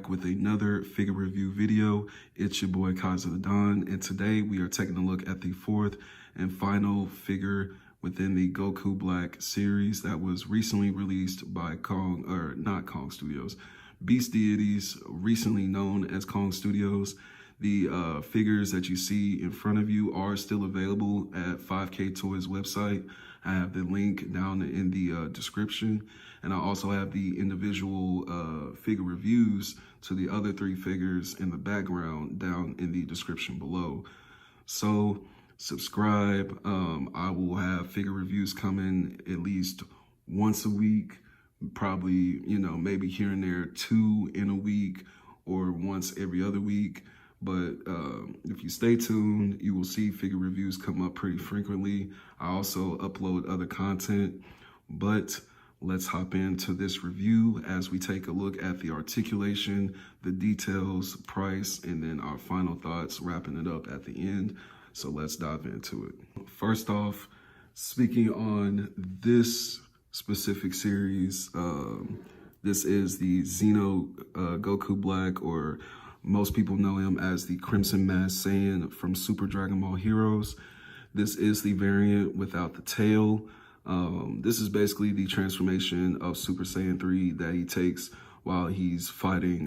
back with another figure review video. It's your boy Kaiza-Sama, and today we are taking a look at the fourth and final figure within the Goku Black series that was recently released by not Kong Studios, Beast Deities, recently known as Kong Studios. The figures that you see in front of you are still available at 5K Toys website. I have the link down in the description, and I also have the individual figure reviews to the other three figures in the background down in the description below. So subscribe. I will have figure reviews coming at least once a week, probably, maybe here and there 2 in a week or once every other week. But if you stay tuned, you will see figure reviews come up pretty frequently. I also upload other content, but let's hop into this review as we take a look at the articulation, the details, price, and then our final thoughts, wrapping it up at the end. So let's dive into it. First off, speaking on this specific series, this is the Xeno Goku Black, or most people know him as the Crimson Masked Saiyan from Super Dragon Ball Heroes. This is the variant without the tail. This is basically the transformation of Super Saiyan 3 that he takes while he's fighting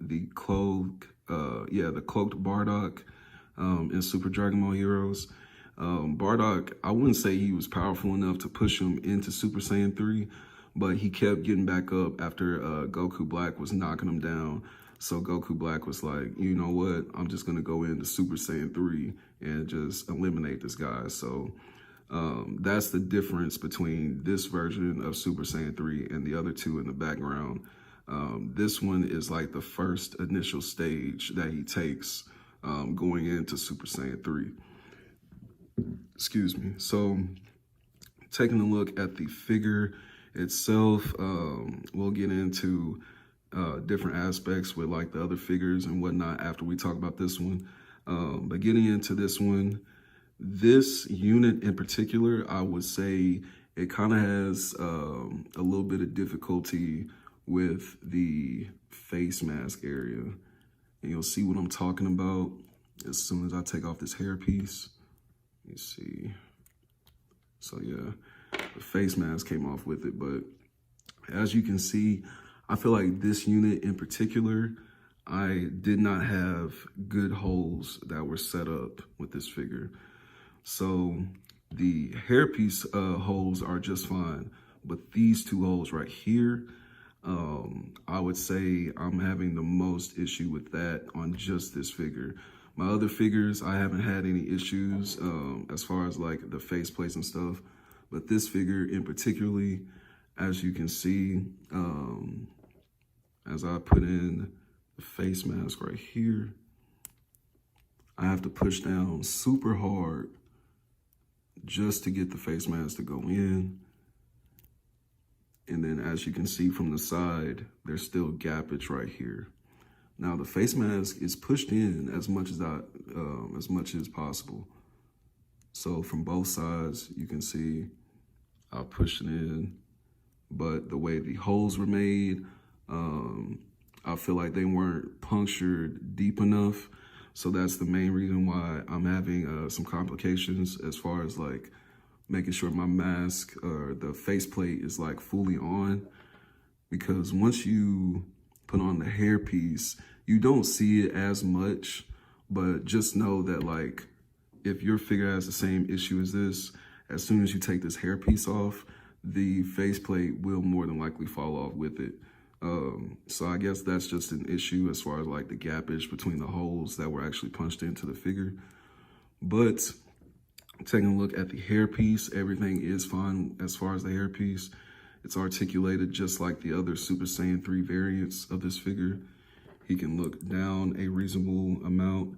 the cloaked Bardock in Super Dragon Ball Heroes. Bardock, I wouldn't say he was powerful enough to push him into Super Saiyan 3, but he kept getting back up after Goku Black was knocking him down. So Goku Black was like, you know what, I'm just going to go into Super Saiyan 3 and just eliminate this guy. So that's the difference between this version of Super Saiyan 3 and the other two in the background. This one is like the first initial stage that he takes going into Super Saiyan 3. Excuse me. So taking a look at the figure itself, we'll get into different aspects with like the other figures and whatnot after we talk about this one. But getting into this one, this unit in particular, I would say it kind of has a little bit of difficulty with the face mask area. And you'll see what I'm talking about as soon as I take off this hairpiece. Let me see. So yeah, the face mask came off with it, but as you can see, I feel like this unit in particular, I did not have good holes that were set up with this figure. So the hairpiece holes are just fine, but these two holes right here, I would say I'm having the most issue with that on just this figure. My other figures, I haven't had any issues as far as like the face plates and stuff, but this figure in particularly, as you can see, as I put in the face mask right here, I have to push down super hard just to get the face mask to go in. And then as you can see from the side, there's still gappage right here. Now the face mask is pushed in as much as possible. So from both sides, you can see I pushed it in, but the way the holes were made, I feel like they weren't punctured deep enough. So that's the main reason why I'm having some complications as far as like making sure my mask or the faceplate is like fully on. Because once you put on the hairpiece, you don't see it as much, but just know that like if your figure has the same issue as this, as soon as you take this hairpiece off, the faceplate will more than likely fall off with it. So I guess that's just an issue as far as like the gappage between the holes that were actually punched into the figure. But taking a look at the hairpiece, everything is fine as far as the hairpiece. It's articulated just like the other Super Saiyan 3 variants of this figure. He can look down a reasonable amount.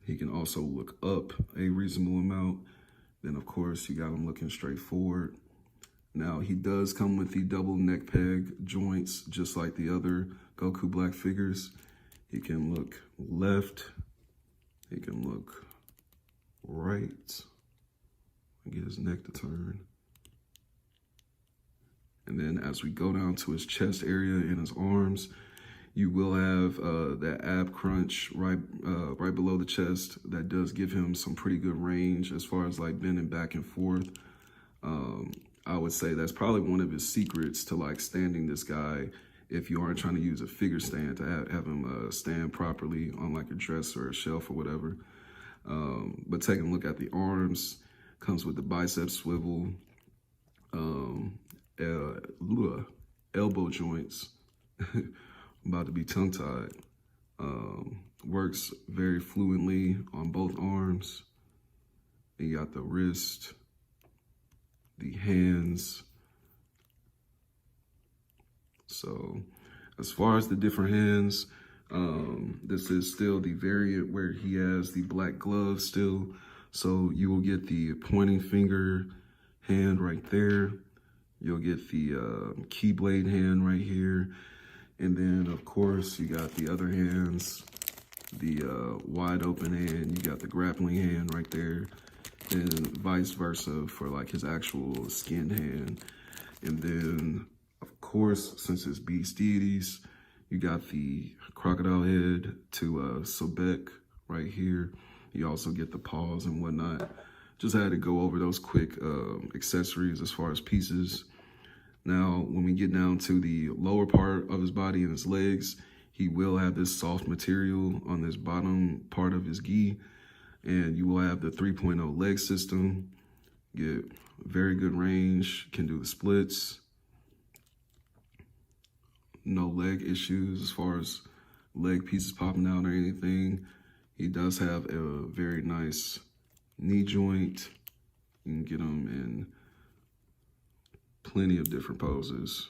He can also look up a reasonable amount. Then of course you got him looking straight forward. Now, he does come with the double neck peg joints, just like the other Goku Black figures. He can look left. He can look right. Get his neck to turn. And then as we go down to his chest area and his arms, You will have that ab crunch right below the chest that does give him some pretty good range as far as like bending back and forth. I would say that's probably one of his secrets to like standing this guy if you aren't trying to use a figure stand to have him stand properly on like a dresser or a shelf or whatever. But taking a look at the arms, comes with the bicep swivel, elbow joints, about to be tongue-tied. Works very fluently on both arms. And you got the wrist, the hands. So as far as the different hands, this is still the variant where he has the black glove still. So you will get the pointing finger hand right there. You'll get the keyblade hand right here. And then, of course, you got the other hands, the wide open hand. You got the grappling hand right there. And vice versa for like his actual skinned hand. And then, of course, since it's Beast Deities, you got the crocodile head to Sobek right here. You also get the paws and whatnot. Just had to go over those quick accessories as far as pieces. Now, when we get down to the lower part of his body and his legs, he will have this soft material on this bottom part of his gi. And you will have the 3.0 leg system. Get very good range, can do the splits. No leg issues as far as leg pieces popping out or anything. He does have a very nice knee joint. You can get him in plenty of different poses.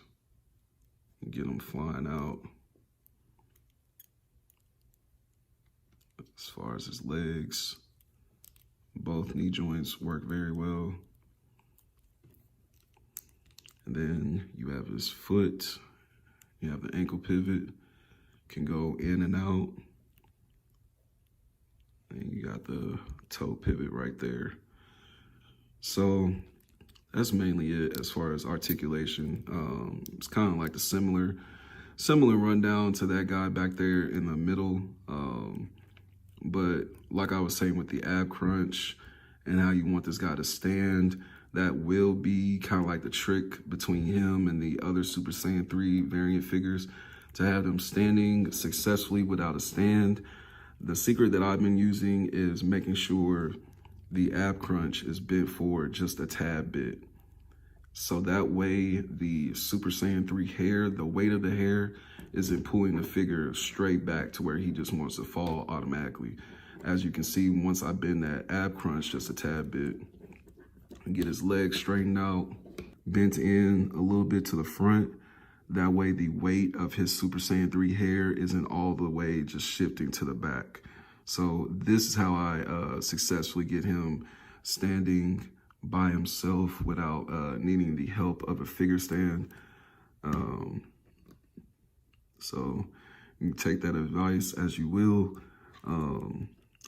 Get him flying out. As far as his legs, both knee joints work very well. And then you have his foot. You have the ankle pivot, can go in and out. And you got the toe pivot right there. So that's mainly it as far as articulation. It's kind of like the similar rundown to that guy back there in the middle. But like I was saying with the ab crunch and how you want this guy to stand, that will be kind of like the trick between him and the other Super Saiyan 3 variant figures, to have them standing successfully without a stand. The secret that I've been using is making sure the ab crunch is bent forward just a tad bit. So that way the Super Saiyan 3 hair, the weight of the hair, isn't pulling the figure straight back to where he just wants to fall automatically. As you can see, once I bend that ab crunch just a tad bit, and get his legs straightened out, bent in a little bit to the front. That way the weight of his Super Saiyan 3 hair isn't all the way just shifting to the back. So this is how I successfully get him standing by himself without needing the help of a figure stand. So you can take that advice as you will.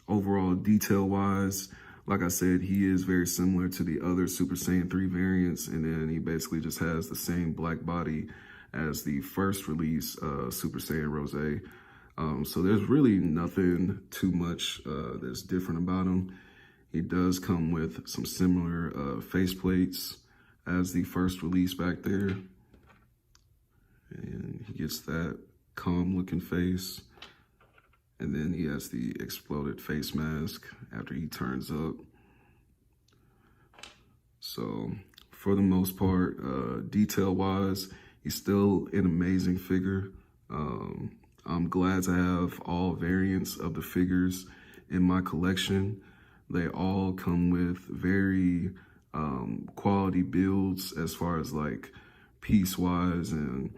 Overall, detail-wise, like I said, he is very similar to the other Super Saiyan 3 variants, and then he basically just has the same black body as the first release Super Saiyan Rose. So there's really nothing too much that's different about him. He does come with some similar faceplates as the first release back there. And he gets that calm looking face. And then he has the exploded face mask after he turns up. So for the most part, detail-wise, he's still an amazing figure. I'm glad to have all variants of the figures in my collection. They all come with very quality builds as far as like piece-wise and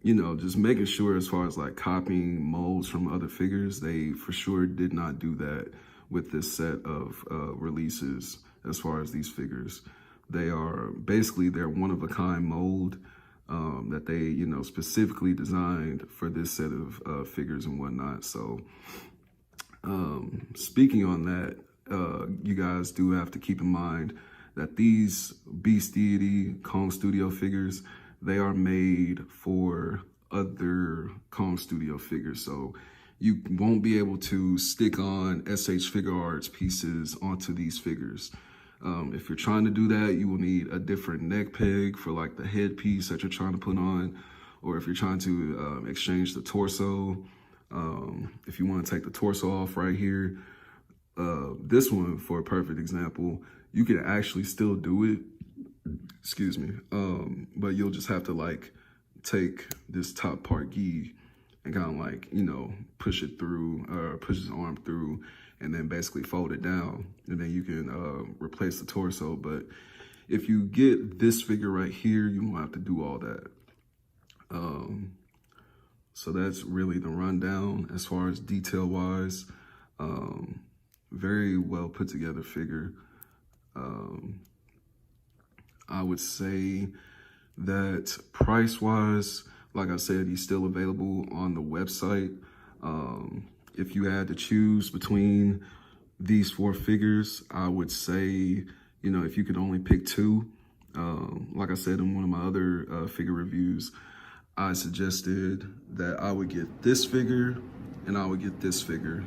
you know, just making sure as far as like copying molds from other figures, they for sure did not do that with this set of releases as far as these figures. They are basically, they're one-of-a-kind mold that they, you know, specifically designed for this set of figures and whatnot. So speaking on that, you guys do have to keep in mind that these Beast Deity Kong Studio figures, they are made for other Kong Studio figures. So you won't be able to stick on SH Figure Arts pieces onto these figures. If you're trying to do that, you will need a different neck peg for like the headpiece that you're trying to put on, or if you're trying to exchange the torso. If you want to take the torso off right here, this one, for a perfect example, you can actually still do it, excuse me, but you'll just have to like take this top part gi and kind of like, you know, push it through, or push his arm through, and then basically fold it down, and then you can replace the torso. But if you get this figure right here, you won't have to do all that. So that's really the rundown as far as detail wise. Very well put together figure. I would say that price wise, like I said, he's still available on the website. If you had to choose between these 4 figures, I would say, you know, if you could only pick 2, like I said in one of my other figure reviews, I suggested that I would get this figure and I would get this figure.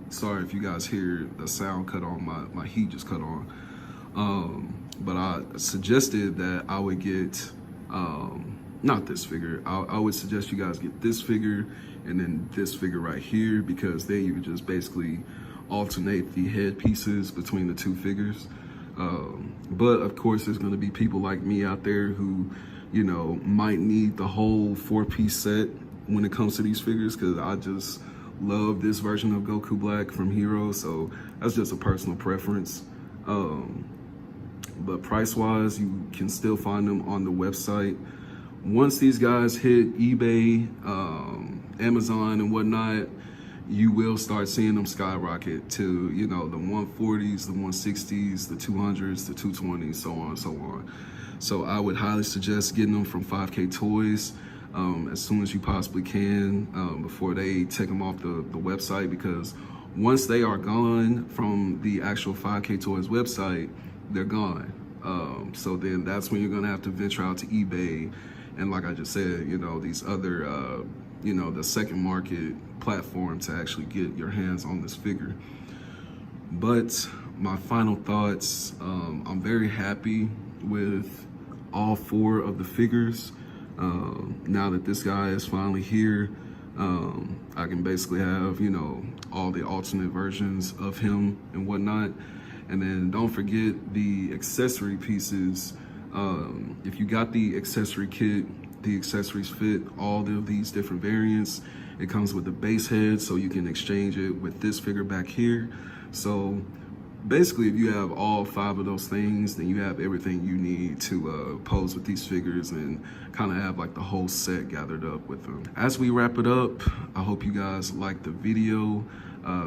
Sorry if you guys hear the sound cut on, my heat just cut on. But I suggested that I would get, not this figure. I would suggest you guys get this figure and then this figure right here, because then you could just basically alternate the head pieces between the 2 figures. But of course, there's gonna be people like me out there who, you know, might need the whole 4-piece set when it comes to these figures, because I just love this version of Goku Black from Hero. So that's just a personal preference. But price-wise, you can still find them on the website. Once these guys hit eBay, Amazon and whatnot, you will start seeing them skyrocket to, you know, the 140s, the 160s, the 200s, the 220s, so on and so on. So I would highly suggest getting them from 5K Toys as soon as you possibly can, before they take them off the website, because once they are gone from the actual 5K Toys website, they're gone. So then that's when you're gonna have to venture out to eBay, and like I just said, you know, these other, you know, the second market platform to actually get your hands on this figure. But my final thoughts, I'm very happy with all 4 of the figures. Now that this guy is finally here, I can basically have, you know, all the alternate versions of him and whatnot. And then don't forget the accessory pieces. If you got the accessory kit, the accessories fit all of these different variants. It comes with the base head, so you can exchange it with this figure back here. So basically, if you have all 5 of those things, then you have everything you need to pose with these figures and kind of have like the whole set gathered up with them. As we wrap it up, I hope you guys liked the video.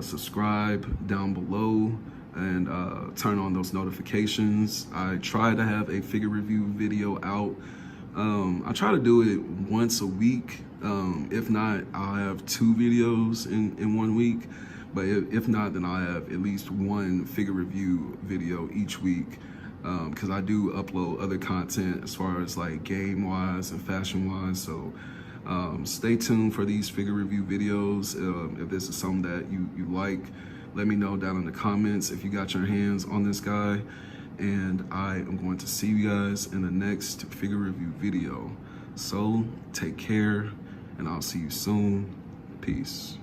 Subscribe down below and turn on those notifications. I try to have a figure review video out. I try to do it once a week. If not, I'll have 2 videos in 1 week. But if not, then I'll have at least 1 figure review video each week, because I do upload other content as far as like game-wise and fashion-wise. So stay tuned for these figure review videos. If this is something that you like, let me know down in the comments if you got your hands on this guy. And I am going to see you guys in the next figure review video. So take care, and I'll see you soon. Peace.